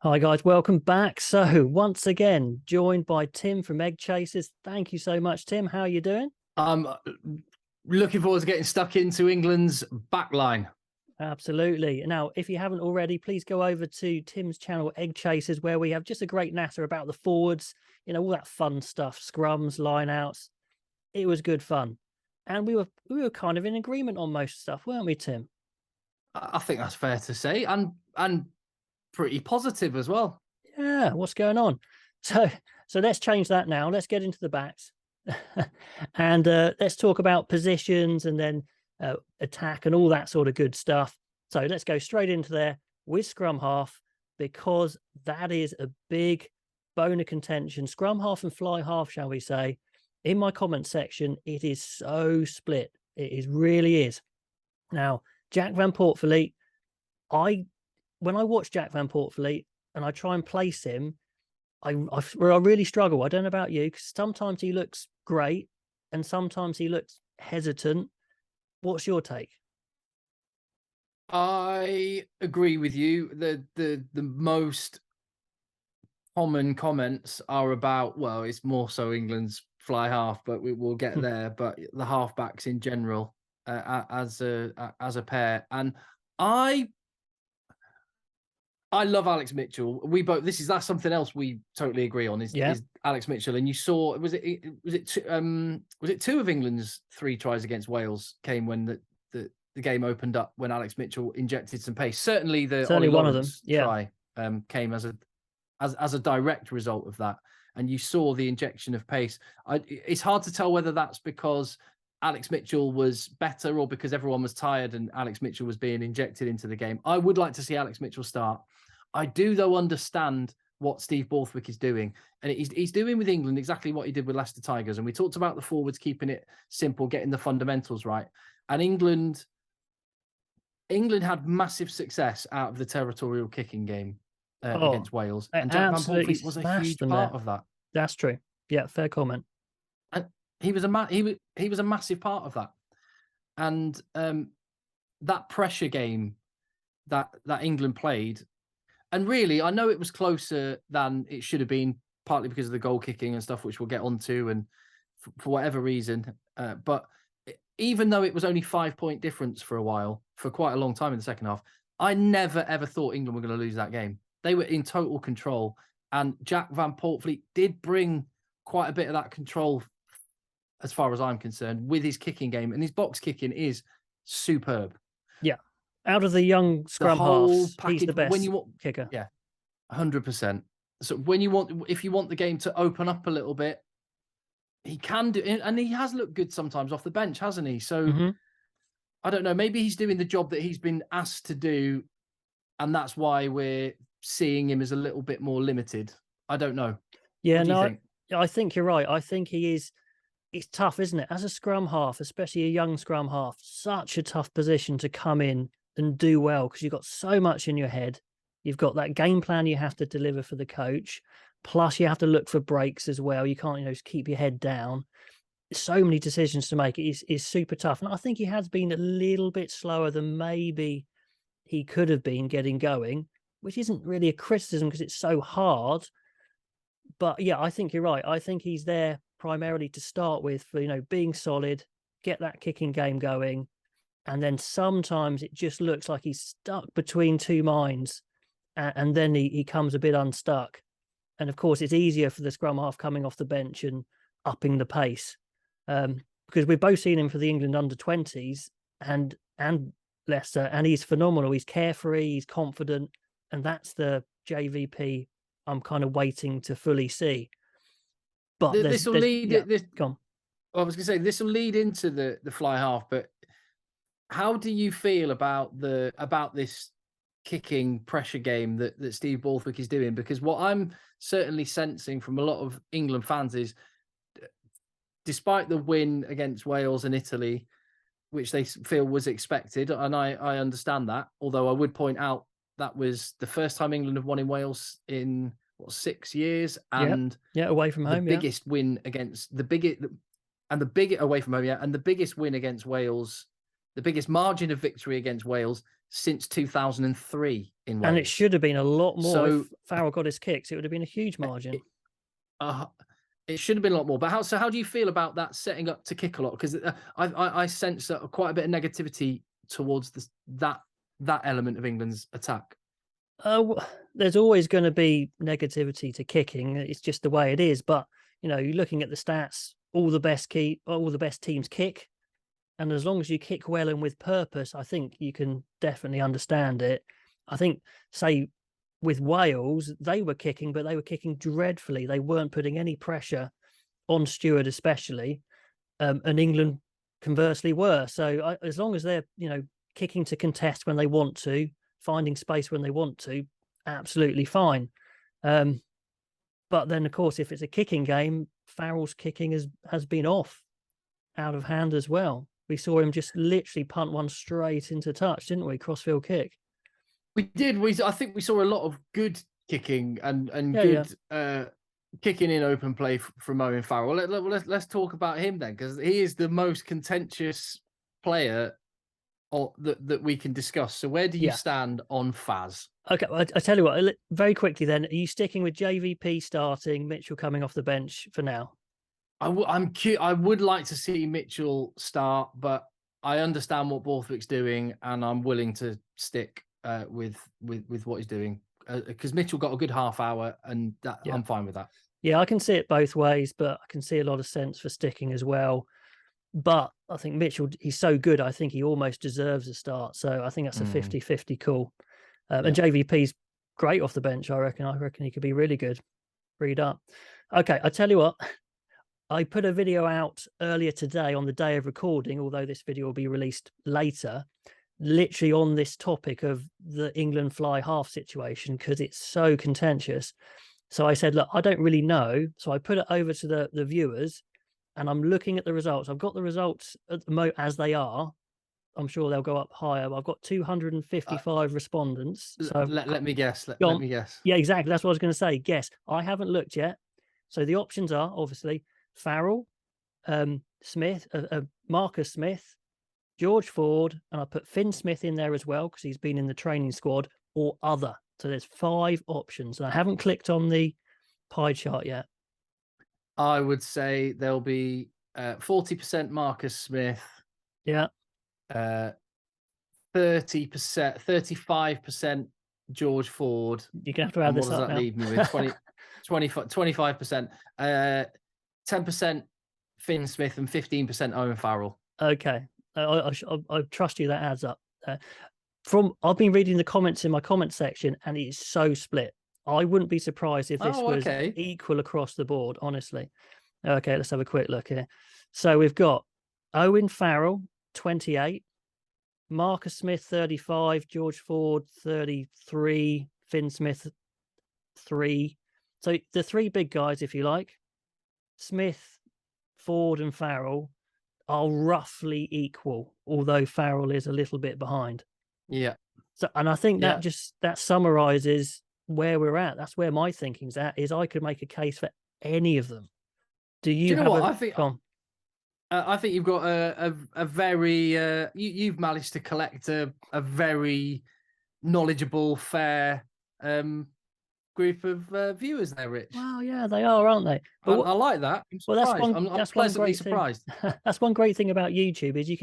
Hi guys, welcome back. So once again, joined by Tim from Egg Chasers. Thank you so much, Tim. How are you doing? I'm looking forward to getting stuck into England's backline. Absolutely. Now, if you haven't already, please go over to Tim's channel, Egg Chasers, where we have just a great natter about the forwards, all that fun stuff, scrums, lineouts. It was good fun. And we were kind of in agreement on most stuff, weren't we, Tim? I think that's fair to say, and pretty positive as well. Yeah, what's going on? So let's change that now. Let's get into the backs. And let's talk about positions and then attack and all that sort of good stuff. So let's go straight into there with scrum half, because that is a big bone of contention. Scrum half and fly half, shall we say. In my comment section, it is so split. Really is. Now, Jack Van Portfleet, when I watch Jack Van Portfleet and I try and place him, I really struggle. I don't know about you, because sometimes he looks great and sometimes he looks hesitant. What's your take? I agree with you. The most common comments are about, well, it's more so England's fly half, but we'll get there. But the halfbacks in general, as a pair, and I love Alex Mitchell. That's something else we totally agree on is Alex Mitchell. And you saw, was it two of England's three tries against Wales came when the game opened up, when Alex Mitchell injected some pace. Certainly Ollie one of them try came as a direct result of that. And you saw the injection of pace. It's hard to tell whether that's because Alex Mitchell was better or because everyone was tired and Alex Mitchell was being injected into the game. I would like to see Alex Mitchell start. I do, though, understand what Steve Borthwick is doing. And he's doing with England exactly what he did with Leicester Tigers. And we talked about the forwards keeping it simple, getting the fundamentals right. And England had massive success out of the territorial kicking game against Wales. And Jack Van Portfleet was a huge part of that. That's true. Yeah, fair comment. And he was a massive part of that. And that pressure game that England played, and really, I know it was closer than it should have been, partly because of the goal kicking and stuff, which we'll get onto, and for whatever reason. But even though it was only 5-point difference for a while, for quite a long time in the second half, I never, ever thought England were going to lose that game. They were in total control. And Jack Van Portfleet did bring quite a bit of that control, as far as I'm concerned, with his kicking game. And his box kicking is superb. Yeah. Out of the young scrum halves, he's the best kicker. Yeah, 100%. So if you want the game to open up a little bit, he can do it, and he has looked good sometimes off the bench, hasn't he? So I don't know, maybe he's doing the job that he's been asked to do, and that's why we're seeing him as a little bit more limited. I don't know. Yeah, no, I think you're right. I think he is. It's tough, isn't it? As a scrum half, especially a young scrum half, such a tough position to come in and do well, because you've got so much in your head. You've got that game plan you have to deliver for the coach. Plus, you have to look for breaks as well. You can't, just keep your head down. So many decisions to make. It is super tough. And I think he has been a little bit slower than maybe he could have been getting going, which isn't really a criticism because it's so hard. But yeah, I think you're right. I think he's there primarily to start with for, being solid, get that kicking game going. And then sometimes it just looks like he's stuck between two minds, and then he comes a bit unstuck. And of course, it's easier for the scrum half coming off the bench and upping the pace, because we've both seen him for the England under-20s and Leicester, and he's phenomenal. He's carefree, he's confident, and that's the JVP I'm kind of waiting to fully see. But this will lead. I was going to say this will lead into the fly half, but how do you feel about this kicking pressure game that Steve Borthwick is doing? Because what I'm certainly sensing from a lot of England fans is, despite the win against Wales and Italy, which they feel was expected, and I understand that, although I would point out that was the first time England have won in Wales in 6 years, and away from home, the biggest win against the biggest away from home, and the biggest win against Wales, the biggest margin of victory against Wales since 2003 in Wales. And it should have been a lot more. So if Farrell got his kicks, it would have been a huge margin. It should have been a lot more. But how do you feel about that setting up to kick a lot? Because I sense quite a bit of negativity towards that element of England's attack. There's always going to be negativity to kicking. It's just the way it is. But you're looking at the stats. All the best teams kick, and as long as you kick well and with purpose, I think you can definitely understand it. I think, say, with Wales, they were kicking, but they were kicking dreadfully. They weren't putting any pressure on Stewart, especially, and England conversely were. So as long as they're kicking to contest when they want to, finding space when they want to, absolutely fine. But then, of course, if it's a kicking game, Farrell's kicking has been out of hand as well. We saw him just literally punt one straight into touch, didn't we? Crossfield kick. We did. I think we saw a lot of good kicking and good kicking in open play from Owen Farrell. Let's talk about him then, because he is the most contentious player that we can discuss. So where do you stand on Faz? Okay, I tell you what, very quickly then, are you sticking with JVP starting, Mitchell coming off the bench for now? I would like to see Mitchell start, but I understand what Borthwick's doing, and I'm willing to stick with what he's doing, because Mitchell got a good half hour, and I'm fine with that. Yeah, I can see it both ways, but I can see a lot of sense for sticking as well. But I think Mitchell, he's so good, I think he almost deserves a start. So I think that's a 50-50 call. And JVP's great off the bench, I reckon. I reckon he could be really good. Read up. Okay, I tell you what, I put a video out earlier today on the day of recording, although this video will be released later, literally on this topic of the England fly half situation, because it's so contentious. So I said, look, I don't really know. So I put it over to the viewers, and I'm looking at the results. I've got the results at the as they are. I'm sure they'll go up higher. I've got 255 respondents. So let me guess. Let me guess. Yeah, exactly. That's what I was going to say. Guess. I haven't looked yet. So the options are obviously Farrell, Smith, Marcus Smith, George Ford, and I put Finn Smith in there as well because he's been in the training squad, or other. So there's 5 options. And I haven't clicked on the pie chart yet. I would say there'll be 40% Marcus Smith. Yeah. 30%, 35% George Ford. You're going to have to add this up now. What does that leave me with? 25%. 10% Finn Smith and 15% Owen Farrell. Okay. I trust you that adds up. I've been reading the comments in my comment section, and it's so split. I wouldn't be surprised if this was equal across the board, honestly. Okay, let's have a quick look here. So we've got Owen Farrell, 28, Marcus Smith, 35, George Ford, 33, Finn Smith, 3. So the 3 big guys, if you like, Smith, Ford and Farrell, are roughly equal, although Farrell is a little bit behind. Yeah. So, and I think that that summarizes where we're at. That's where my thinking's at, is I could make a case for any of them. Do you know what? I think you've got a very you've managed to collect a very knowledgeable, fair group of viewers there, Rich. Well, yeah, they are, aren't they? But I like that. I'm pleasantly surprised. That's one great thing about YouTube, is you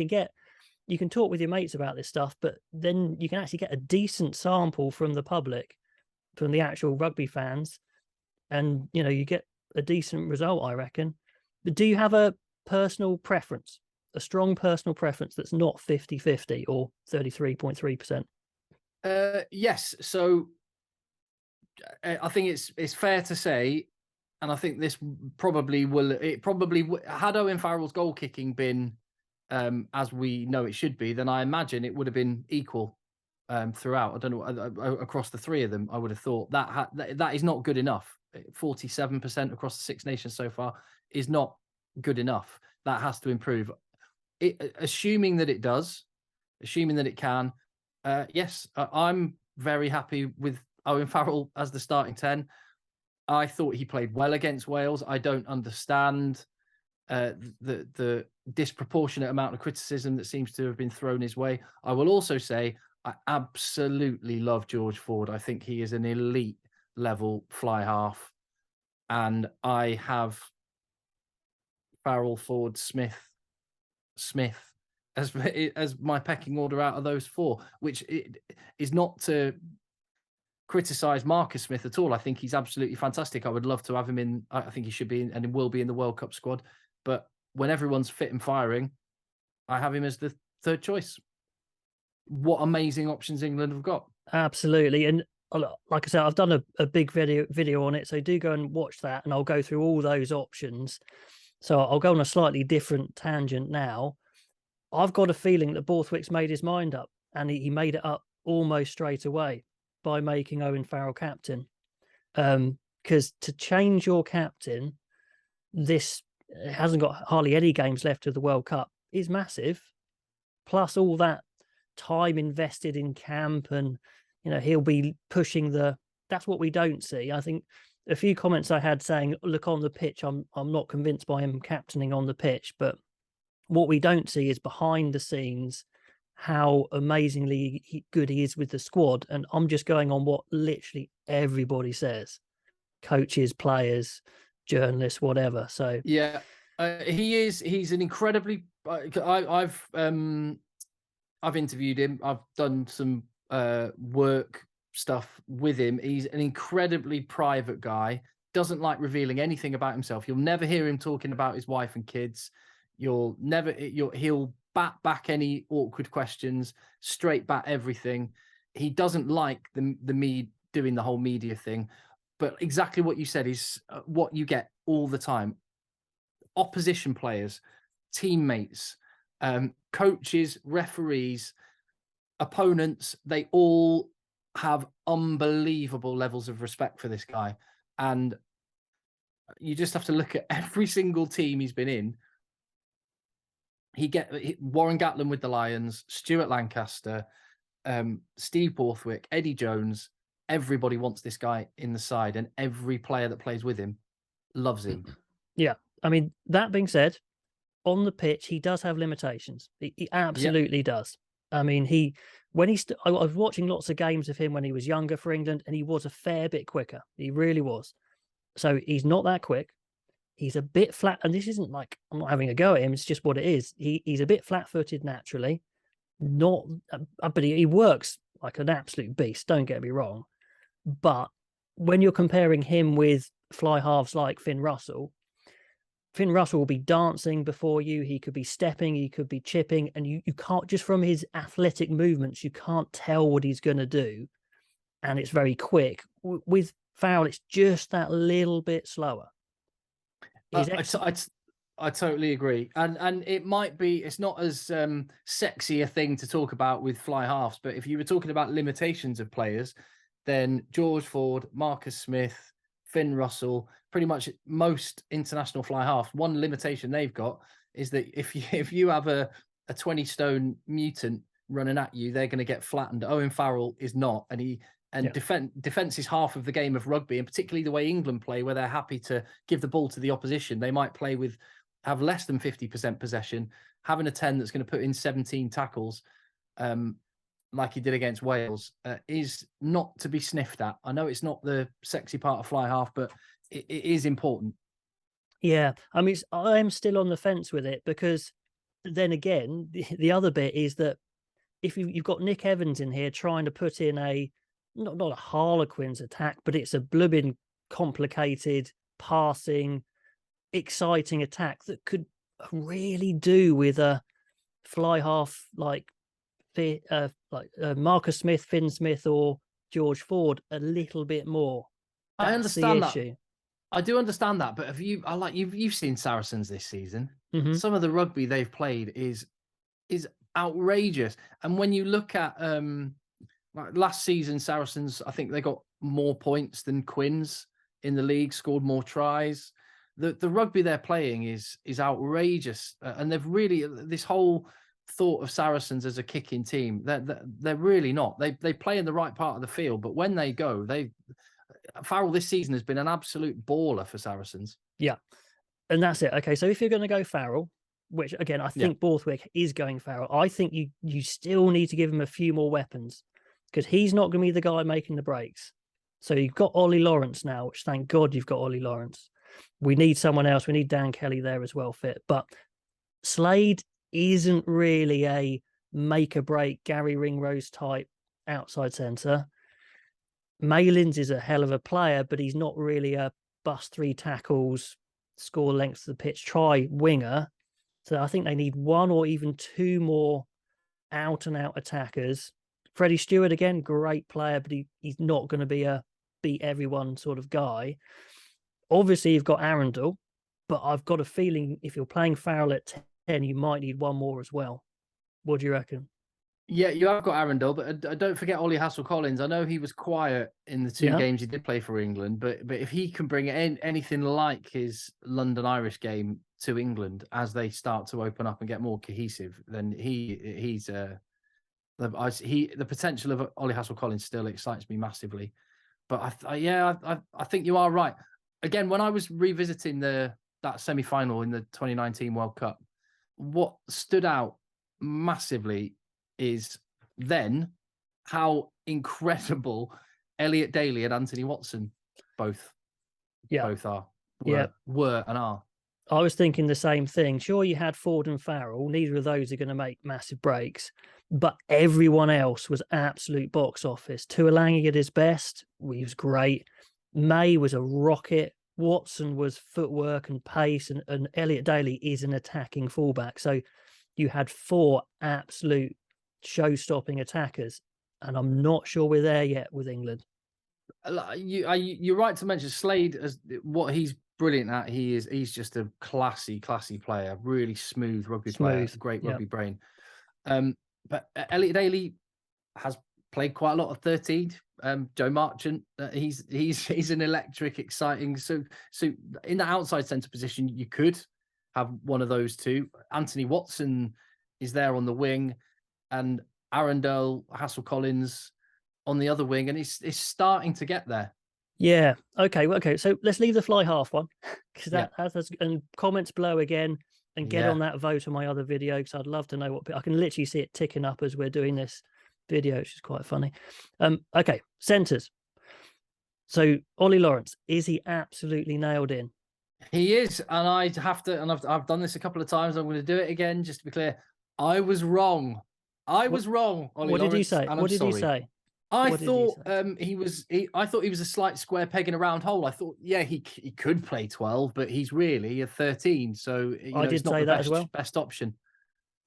can talk with your mates about this stuff, but then you can actually get a decent sample from the public, from the actual rugby fans, and you get a decent result, I reckon. But do you have a personal preference, a strong personal preference that's not 50-50 or 33.3%? Yes. So I think it's fair to say, and I think this probably had Owen Farrell's goal kicking been as we know it should be, then I imagine it would have been equal throughout. I don't know, across the 3 of them. I would have thought that is not good enough. 47% across the 6 nations so far is not good enough. That has to improve. Assuming that it does, assuming that it can, yes, I'm very happy with Owen Farrell as the starting 10. I thought he played well against Wales. I don't understand the disproportionate amount of criticism that seems to have been thrown his way. I will also say I absolutely love George Ford. I think he is an elite level fly half. And I have Farrell, Ford, Smith as my pecking order out of those four, which is not to criticize Marcus Smith at all. I think he's absolutely fantastic. I would love to have him in. I think he should be in, and will be in the World Cup squad. But when everyone's fit and firing, I have him as the third choice. What amazing options England have got. Absolutely. And like I said, I've done a big video on it. So do go and watch that, and I'll go through all those options. So I'll go on a slightly different tangent now. I've got a feeling that Borthwick's made his mind up, and he made it up almost straight away by making Owen Farrell captain. Because to change your captain, this hasn't got hardly any games left of the World Cup, is massive. Plus all that time invested in camp, and he'll be pushing that's what we don't see. I think a few comments I had saying, look, on the pitch, I'm not convinced by him captaining on the pitch, but what we don't see is behind the scenes how amazingly good he is with the squad. And I'm just going on what literally everybody says, coaches, players, journalists, whatever. So yeah, he's an incredibly I've interviewed him. I've done some work stuff with him. He's an incredibly private guy, doesn't like revealing anything about himself. You'll never hear him talking about his wife and kids. He'll bat back any awkward questions, straight bat everything. He doesn't like the doing the whole media thing, but exactly what you said is what you get all the time. Opposition players, teammates, coaches, referees, opponents, they all have unbelievable levels of respect for this guy. And you just have to look at every single team he's been in. Warren Gatland with the Lions, Stuart Lancaster, Steve Borthwick, Eddie Jones. Everybody wants this guy in the side, and every player that plays with him loves him. Yeah. I mean, that being said, on the pitch, he does have limitations. He absolutely does. I mean, I was watching lots of games of him when he was younger for England, and he was a fair bit quicker. He really was. So he's not that quick. He's a bit flat, and this isn't like I'm not having a go at him. It's just what it is. He's a bit flat-footed naturally. But he works like an absolute beast. Don't get me wrong. But when you're comparing him with fly halves like Finn Russell will be dancing before you. He could be stepping. He could be chipping, and you can't, just from his athletic movements, you can't tell what he's going to do, and it's very quick. With Farrell, it's just that little bit slower. I totally agree, and it might be, it's not as sexy a thing to talk about with fly halves, but if you were talking about limitations of players, then George Ford, Marcus Smith, Finn Russell, pretty much most international fly halves, one limitation they've got is that if you have a 20-stone mutant running at you, they're going to get flattened. Owen Farrell is not, and defense is half of the game of rugby, and particularly the way England play, where they're happy to give the ball to the opposition. They might have less than 50% possession, having a 10 that's going to put in 17 tackles, like he did against Wales, is not to be sniffed at. I know it's not the sexy part of fly half, but it is important. Yeah, I mean, I am still on the fence with it, because then again, the other bit is that if you've got Nick Evans in here trying to put in not a Harlequins attack, but it's a blooming complicated, passing, exciting attack that could really do with a fly half like Marcus Smith, Finn Smith, or George Ford a little bit more. I understand that. I do understand that, but you've seen Saracens this season. Mm-hmm. Some of the rugby they've played is outrageous, and when you look at last season, Saracens, I think they got more points than Quins in the league, scored more tries. The rugby they're playing is outrageous, and they've really, this whole thought of Saracens as a kicking team, they're really not. They play in the right part of the field, but when they go, Farrell this season has been an absolute baller for Saracens. Yeah, and that's it. Okay, so if you're going to go Farrell, which again, I think Borthwick is going Farrell. I think you still need to give him a few more weapons because he's not going to be the guy making the breaks. So you've got Ollie Lawrence now, which thank God you've got Ollie Lawrence. We need someone else. We need Dan Kelly there as well, fit. But Slade isn't really a make or break Gary Ringrose type outside centre. Malins is a hell of a player, but he's not really a bust 3 tackles, score lengths of the pitch, try winger. So I think they need 1 or even 2 more out and out attackers. Freddie Stewart, again, great player, but he's not going to be a beat everyone sort of guy. Obviously, you've got Arundel, but I've got a feeling if you're playing Farrell at 10, you might need 1 more as well. What do you reckon? Yeah, you have got Arundel, but don't forget Ollie Hassel-Collins. I know he was quiet in the 2 games he did play for England, but if he can bring anything like his London Irish game to England as they start to open up and get more cohesive, then the potential of Ollie Hassel-Collins still excites me massively. But I think you are right. Again, when I was revisiting that semi-final in the 2019 World Cup, what stood out massively is then how incredible Elliot Daly and Anthony Watson both are. Were and are. I was thinking the same thing. Sure, you had Ford and Farrell. Neither of those are going to make massive breaks, but everyone else was absolute box office. Tuolangi at his best, he was great. May was a rocket. Watson was footwork and pace, and Elliot Daly is an attacking fullback. So you had 4 absolute show-stopping attackers, and I'm not sure we're there yet with England. You're right to mention Slade as what he's brilliant at. He's just a classy player, really smooth rugby player, great rugby brain. But Elliot Daly has played quite a lot of 13. Joe Marchant, he's an electric, exciting. So in the outside centre position, you could have one of those 2. Anthony Watson is there on the wing, and Arundel, Hassel-Collins on the other wing, and it's starting to get there. Yeah. Okay. So let's leave the fly half one because that's and comments below again, and get on that vote on my other video because I'd love to know what I can literally see it ticking up as we're doing this video, which is quite funny. Okay, centres. So Ollie Lawrence, is he absolutely nailed in? He is, and I'd have to, and I've done this a couple of times. I'm going to do it again just to be clear. I was wrong. Ollie what did you say? What did you say? I thought he was a slight square peg in a round hole. I thought, he could play 12, but he's really a 13. So I did say that as well. Best option.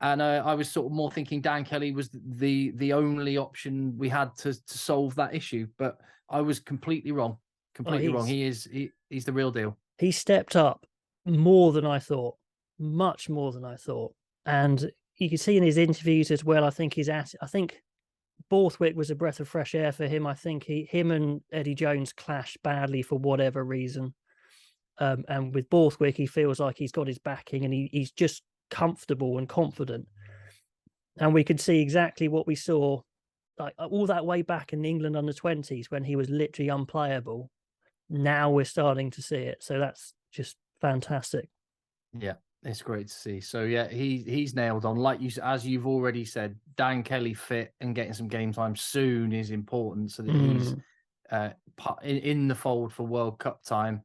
And I was sort of more thinking Dan Kelly was the only option we had to solve that issue. But I was completely wrong. Wrong. He's the real deal. He stepped up more than I thought, much more than I thought. And you can see in his interviews as well, I think Borthwick was a breath of fresh air for him. I think him and Eddie Jones clashed badly for whatever reason. And with Borthwick, he feels like he's got his backing and he's just comfortable and confident. And we could see exactly what we saw like all that way back in England under 20s when he was literally unplayable. Now we're starting to see it. So that's just fantastic. Yeah. It's great to see. So he's nailed on. Like as you've already said, Dan Kelly fit and getting some game time soon is important so that he's in the fold for World Cup time.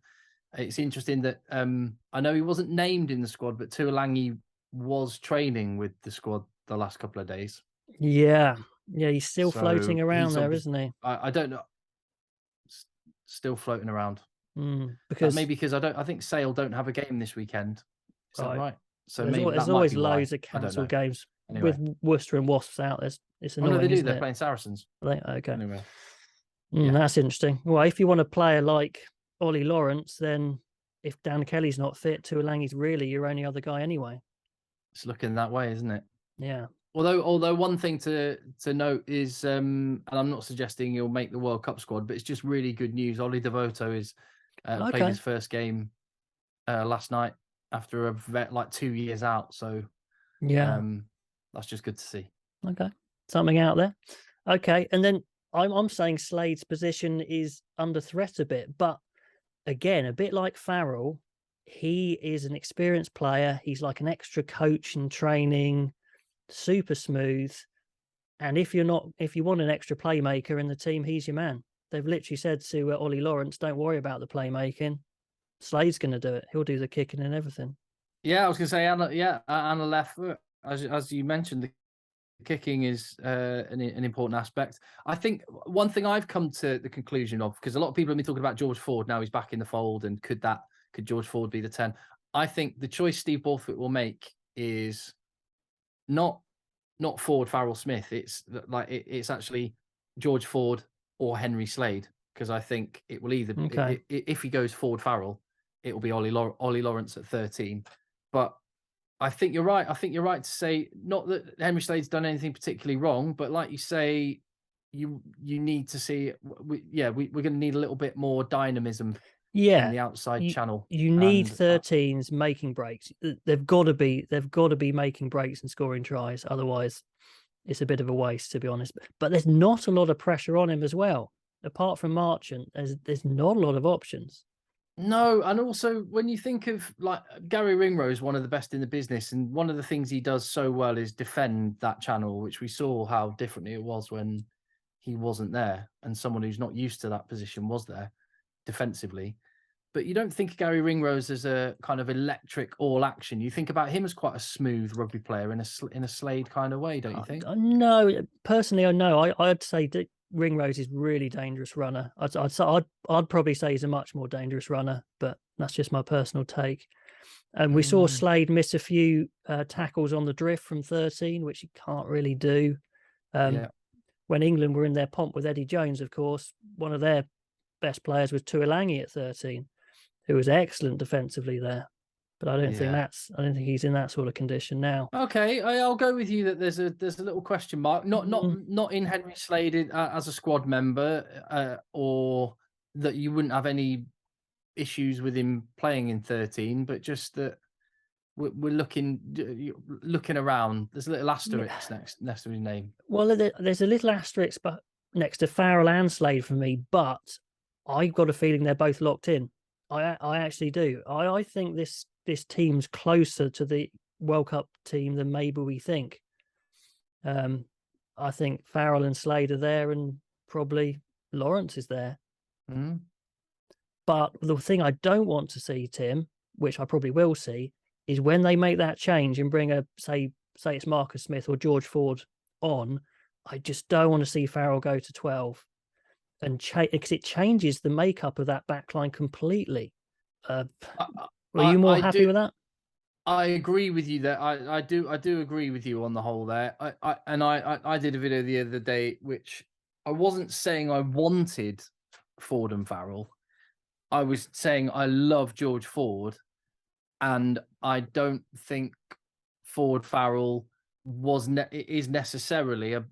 It's interesting that I know he wasn't named in the squad, but Tuolangi was training with the squad the last couple of days. Yeah, he's still floating around there, isn't he? I don't know. Still floating around because I think Sale don't have a game this weekend. Is that right? So there's always loads of cancelled games with Worcester and Wasps out. It's annoying. They do. They're playing Saracens. Okay. Anyway, that's interesting. Well, if you want a player like Ollie Lawrence, then if Dan Kelly's not fit, Tuolangi's really your only other guy anyway. It's looking that way, isn't it? Yeah. Although one thing to note is, and I'm not suggesting he'll make the World Cup squad, but it's just really good news. Ollie Devoto is played his first game last night after 2 years out. So that's just good to see. Okay, something out there. Okay, and then I'm saying Slade's position is under threat a bit, but again, a bit like Farrell, he is an experienced player. He's like an extra coach in training, super smooth. And if you want an extra playmaker in the team, he's your man. They've literally said to Ollie Lawrence, don't worry about the playmaking. Slade's going to do it. He'll do the kicking and everything. Yeah, I was going to say, Anna left foot. As you mentioned, the kicking is an important aspect. I think one thing I've come to the conclusion of, because a lot of people have been talking about George Ford, now he's back in the fold, and could George Ford be the 10? I think the choice Steve Borthwick will make is not Ford, Farrell, Smith. It's actually George Ford or Henry Slade, because I think it will either, if he goes Ford, Farrell, it will be Ollie Lawrence at 13. But I think you're right. I think you're right to say, not that Henry Slade's done anything particularly wrong, but like you say, you need to see. We're going to need a little bit more dynamism. In the outside channel. You need 13s making breaks. They've got to be making breaks and scoring tries. Otherwise, it's a bit of a waste, to be honest. But there's not a lot of pressure on him as well. Apart from Marchant, there's not a lot of options. No, and also when you think of, like, Gary Ringrose, one of the best in the business, and one of the things he does so well is defend that channel, which we saw how differently it was when he wasn't there, and someone who's not used to that position was there defensively. But you don't think of Gary Ringrose as a kind of electric all action. You think about him as quite a smooth rugby player in a Slade kind of way, don't you think? No, personally, I know. I'd say that Ringrose is really dangerous runner. I'd probably say he's a much more dangerous runner, but that's just my personal take. And we saw Slade miss a few tackles on the drift from 13, which he can't really do. When England were in their pomp with Eddie Jones, of course, one of their best players was Tuilangi at 13, who was excellent defensively there. But I don't think he's in that sort of condition now. Okay, I'll go with you that there's a little question mark. Not in Henry Slade as a squad member, or that you wouldn't have any issues with him playing in 13, but just that we're looking around. There's a little asterisk next to his name. Well, there's a little asterisk, but next to Farrell and Slade for me. But I've got a feeling they're both locked in. I actually do. I think this team's closer to the World Cup team than maybe we think. I think Farrell and Slade are there, and probably Lawrence is there. But the thing I don't want to see, Tim, which I probably will see, is when they make that change and bring say it's Marcus Smith or George Ford on, I just don't want to see Farrell go to 12. And because it changes the makeup of that backline completely. Are you more happy with that? I agree with you there. I do agree with you on the whole there. I did a video the other day, which I wasn't saying I wanted Ford and Farrell. I was saying I love George Ford, and I don't think Ford Farrell is necessarily a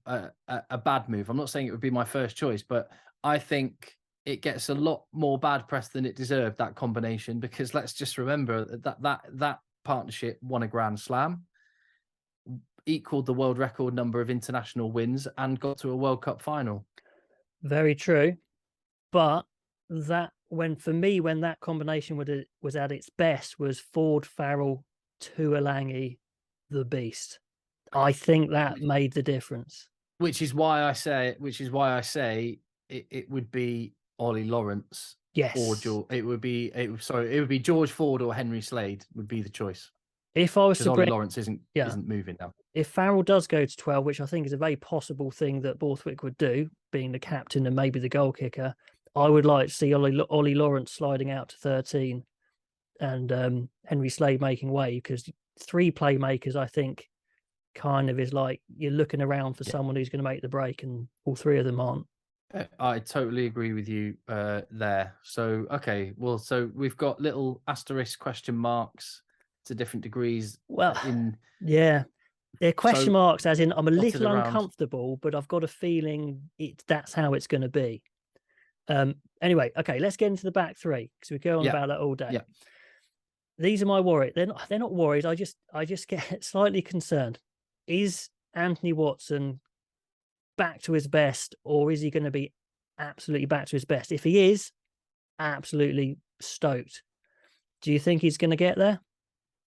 bad move. I'm not saying it would be my first choice, but I think it gets a lot more bad press than it deserved, that combination, because let's just remember that partnership won a Grand Slam, equaled the world record number of international wins, and got to a World Cup final. Very true. But when that combination was at its best was Ford, Farrell, Tuilangi, the beast. I think that made the difference. Which is why I say it would be Ollie Lawrence. Yes. Or it would be George Ford or Henry Slade would be the choice. If I was to Ollie Lawrence isn't moving now. If Farrell does go to 12, which I think is a very possible thing that Borthwick would do, being the captain and maybe the goal kicker, I would like to see Ollie Lawrence sliding out to 13 and Henry Slade making way, because 3 playmakers, I think, kind of is like you're looking around for someone who's going to make the break, and all 3 of them aren't. I totally agree with you there. So, okay, well, so we've got little asterisk question marks to different degrees. Well, they're question marks as in I'm a little uncomfortable, but I've got a feeling that's how it's going to be. Anyway, okay, let's get into the back 3, because we go on about that all day. These are my worries. They're not worries. I just get slightly concerned. Is Anthony Watson back to his best, or is he going to be absolutely back to his best? If he is, absolutely stoked. Do you think he's going to get there?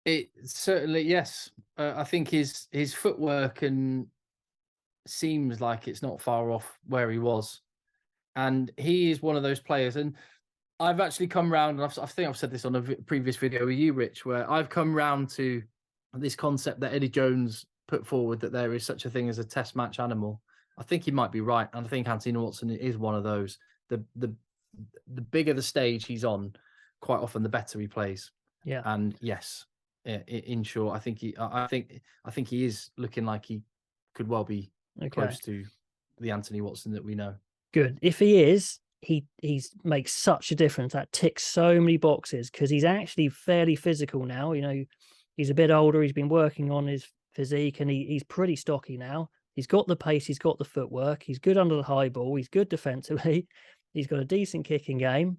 It certainly, yes. I think his footwork and seems like it's not far off where he was, and he is one of those players. And I've actually come round, and I think I've said this on a previous video with you, Rich, where I've come round to this concept that Eddie Jones put forward, that there is such a thing as a test match animal. I think he might be right, and I think Anthony Watson is one of those. The bigger the stage he's on, quite often the better he plays. Yeah. And yes, in short, I think he is looking like he could well be close to the Anthony Watson that we know. Good. If he is, he makes such a difference. That ticks so many boxes, because he's actually fairly physical now. You know, he's a bit older. He's been working on his physique, and he's pretty stocky now. He's got the pace. He's got the footwork. He's good under the high ball. He's good defensively. He's got a decent kicking game.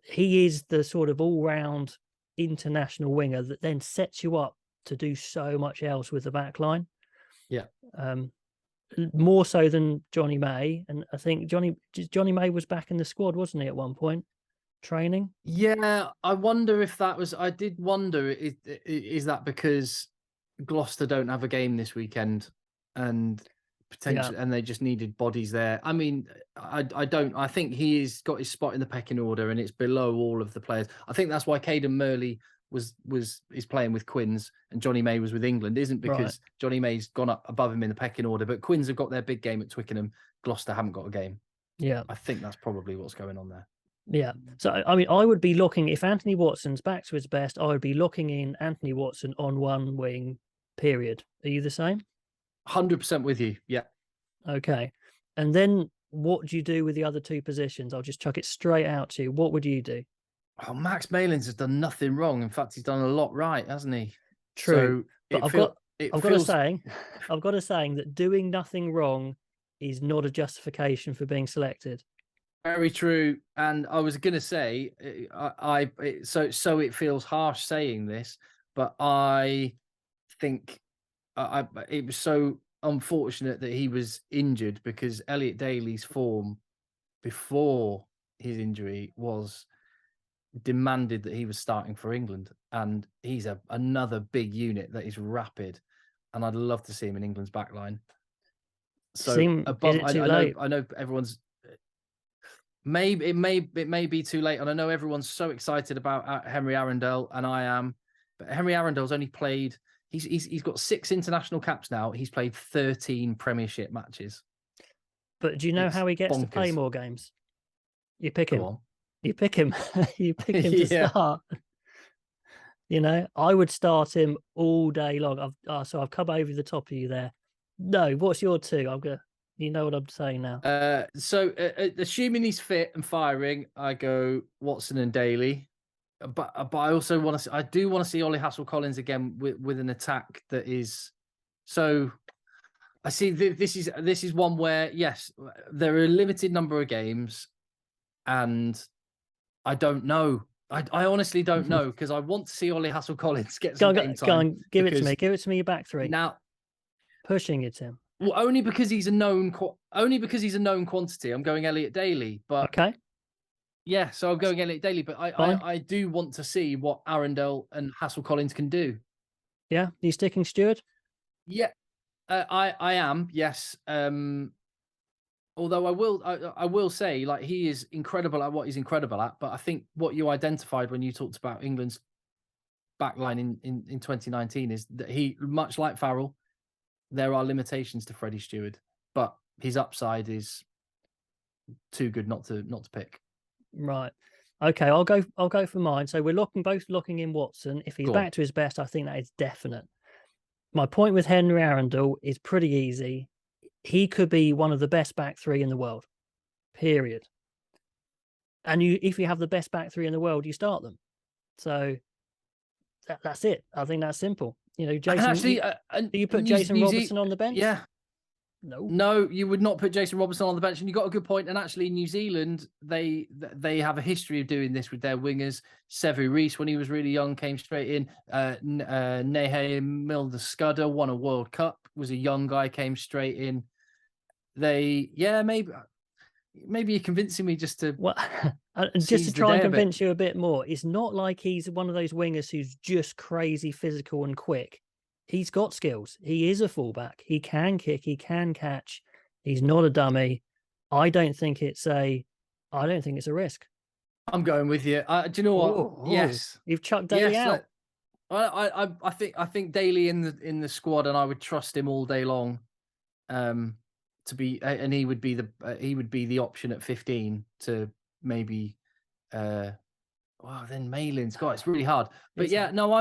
He is the sort of all-round international winger that then sets you up to do so much else with the back line. Yeah. More so than Johnny May. And I think Johnny May was back in the squad, wasn't he, at one point, training? Yeah, I wonder if that was, I did wonder, is that because Gloucester don't have a game this weekend and potentially, and they just needed bodies there? I mean, I think he's got his spot in the pecking order, and it's below all of the players. I think that's why Caden Murley is playing with Quins and Johnny May was with England, isn't because Johnny May's gone up above him in the pecking order, but Quins have got their big game at Twickenham. Gloucester haven't got a game. Yeah. I think that's probably what's going on there. Yeah. So, I mean, I would be looking, if Anthony Watson's back to his best, I would be looking in Anthony Watson on one wing, period. Are you the same? 100% with you. Yeah. Okay. And then what do you do with the other two positions? I'll just chuck it straight out to you. What would you do? Oh, Max Malins has done nothing wrong. In fact, he's done a lot right, hasn't he? True. So but I've got a saying that doing nothing wrong is not a justification for being selected. Very true. And I was going to say, so it feels harsh saying this, but I think it was so unfortunate that he was injured, because Elliot Daly's form before his injury was demanded that he was starting for England, and he's another big unit that is rapid, and I'd love to see him in England's backline. So I know everyone's it may be too late, and I know everyone's so excited about Henry Arundel, and I am, but Henry Arundel's only played, he's got 6 international caps now. He's played 13 Premiership matches. But do you know how he gets to play more games? You pick him. You pick him. You pick him to start. You know, I would start him all day long. So I've come over the top of you there. No, what's your two? You know what I'm saying now. So assuming he's fit and firing, I go Watson and Daly. But I also want to. I do want to see Ollie Hassel-Collins again with an attack that is. So I see this is one where, yes, there are a limited number of games, and I don't know. I honestly don't know, because I want to see Ollie Hassel-Collins get some game time. Go on, give it to me. Give it to me, your back three. Now, pushing it, Tim. Well, only because he's a known quantity. I'm going Elliot Daly, but okay. Yeah, so I'm going Elliot Daly, but I do want to see what Arundel and Hassel-Collins can do. Yeah, you sticking Stewart? Yeah, I am. Yes. Although I will say, like, he is incredible at what he's incredible at. But I think what you identified when you talked about England's backline in 2019 is that he, much like Farrell, there are limitations to Freddie Stewart, but his upside is too good not to pick. Right. Okay, I'll go for mine. So we're both looking in Watson. If he's back to his best, I think that is definite. My point with Henry Arundel is pretty easy. He could be one of the best back three in the world. Period. And if you have the best back three in the world, you start them. So that's it. I think that's simple. You know, Jason. And actually, do you put Jason Robertson on the bench? Yeah. No, you would not put Jason Robertson on the bench, and you got a good point. And actually, New Zealand, they have a history of doing this with their wingers. Sevu Reece, when he was really young, came straight in. Nehe Milner-Skudder won a World Cup, was a young guy, came straight in. Maybe maybe you're convincing me just to Well, and just to seize the try and day a bit. convince you a bit more, it's not like he's one of those wingers who's just crazy physical and quick. He's got skills. He is a fullback. He can kick. He can catch. He's not a dummy. I don't think it's a risk. I'm going with you. Do you know what? Oh, Yes, you've chucked Daly yes. out. I think Daly in the squad, and I would trust him all day long. To be, and he would be the option at 15 to maybe. Wow, then Malin's. God, it's really hard. But yeah, no,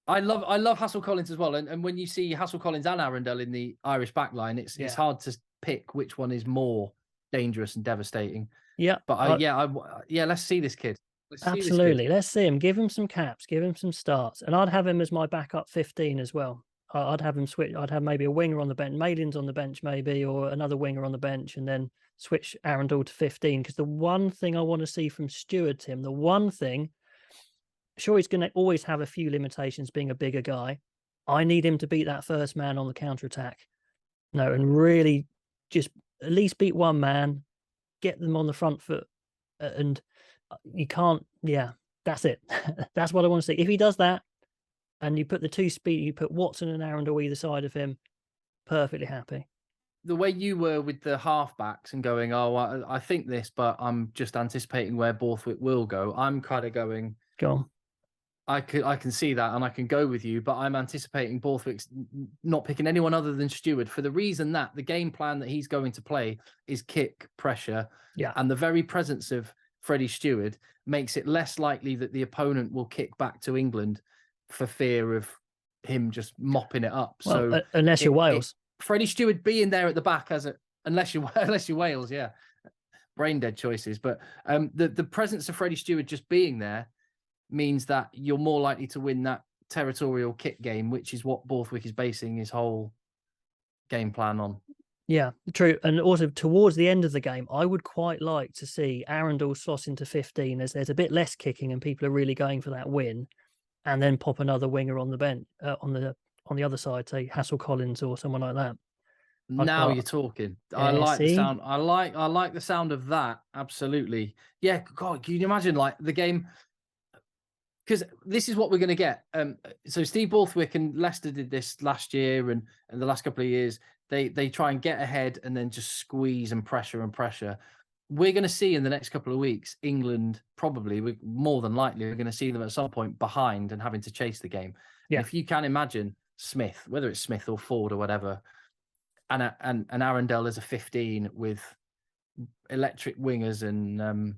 I love Hassel Collins as well. And when you see Hassel Collins and Arundel in the Irish backline, it's hard to pick which one is more dangerous and devastating. Yeah, but let's see this kid. Absolutely. Let's see him. Give him some caps. Give him some starts. And I'd have him as my backup 15 as well. I'd have him switch. I'd have maybe a winger on the bench, Malin's on the bench maybe, or another winger on the bench, and then switch Arundel to 15. Because the one thing I want to see from Stewart, Tim, the one thing, sure, he's going to always have a few limitations being a bigger guy. I need him to beat that first man on the counter-attack. No, and really just at least beat one man, get them on the front foot, and you can't, that's it. That's what I want to see. If he does that, and you put the two speed, you put Watson and Arundel either side of him, perfectly happy. The way you were with the halfbacks and going, I think this, but I'm just anticipating where Borthwick will go. I'm kind of going, go on. I can see that, and I can go with you, but I'm anticipating Borthwick's not picking anyone other than Stewart for the reason that the game plan that he's going to play is kick, pressure, and the very presence of Freddie Stewart makes it less likely that the opponent will kick back to England for fear of him just mopping it up. Well, so unless you're Wales, Freddie Stewart being there at the back unless you're Wales, brain dead choices. But the presence of Freddie Stewart just being there means that you're more likely to win that territorial kick game, which is what Borthwick is basing his whole game plan on. Yeah, true. And also towards the end of the game, I would quite like to see Arundel slot into 15 as there's a bit less kicking and people are really going for that win, and then pop another winger on the bench on the other side, say Hassel Collins or someone like that. Now you're talking. I like the sound. I like the sound of that. Absolutely. Yeah. God, can you imagine like the game? Because this is what we're going to get. So Steve Borthwick and Leicester did this last year and the last couple of years. They try and get ahead and then just squeeze and pressure. We're going to see in the next couple of weeks, England probably, more than likely, we're going to see them at some point behind and having to chase the game. Yeah. And if you can imagine Smith, whether it's Smith or Ford or whatever, and Arundel as a 15 with electric wingers, and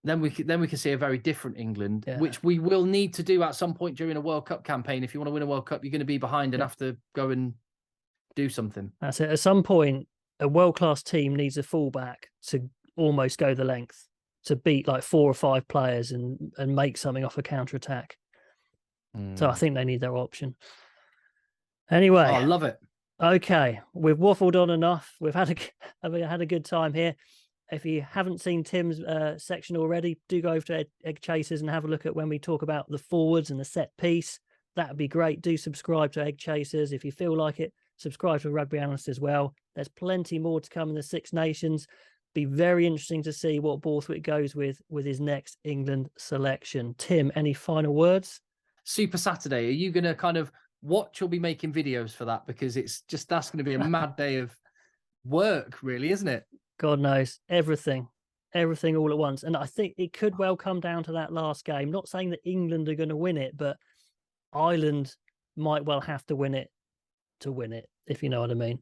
then we can see a very different England, which we will need to do at some point during a World Cup campaign. If you want to win a World Cup, you're going to be behind and have to go and do something. That's it. At some point, a world-class team needs a fullback to almost go the length to beat like 4 or 5 players and make something off a counter-attack. So I think they need their option. Anyway. I love it. Okay, we've waffled on enough. We've had a good time here. If you haven't seen Tim's section already, do go over to Egg Chasers and have a look at when we talk about the forwards and the set piece. That would be great. Do subscribe to Egg Chasers if you feel like it. Subscribe to Rugby Analyst as well. There's plenty more to come in the Six Nations. Be very interesting to see what Borthwick goes with his next England selection. Tim, any final words? Super Saturday. Are you going to kind of watch or be making videos for that? Because that's going to be a mad day of work, really, isn't it? God knows. Everything all at once. And I think it could well come down to that last game. Not saying that England are going to win it, but Ireland might well have to win it to win it, if you know what I mean.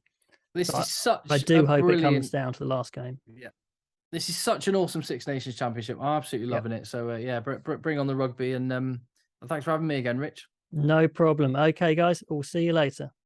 I do hope it comes down to the last game. Yeah. This is such an awesome Six Nations Championship. I'm absolutely loving it. So, bring on the rugby. And thanks for having me again, Rich. No problem. Okay, guys. We'll see you later.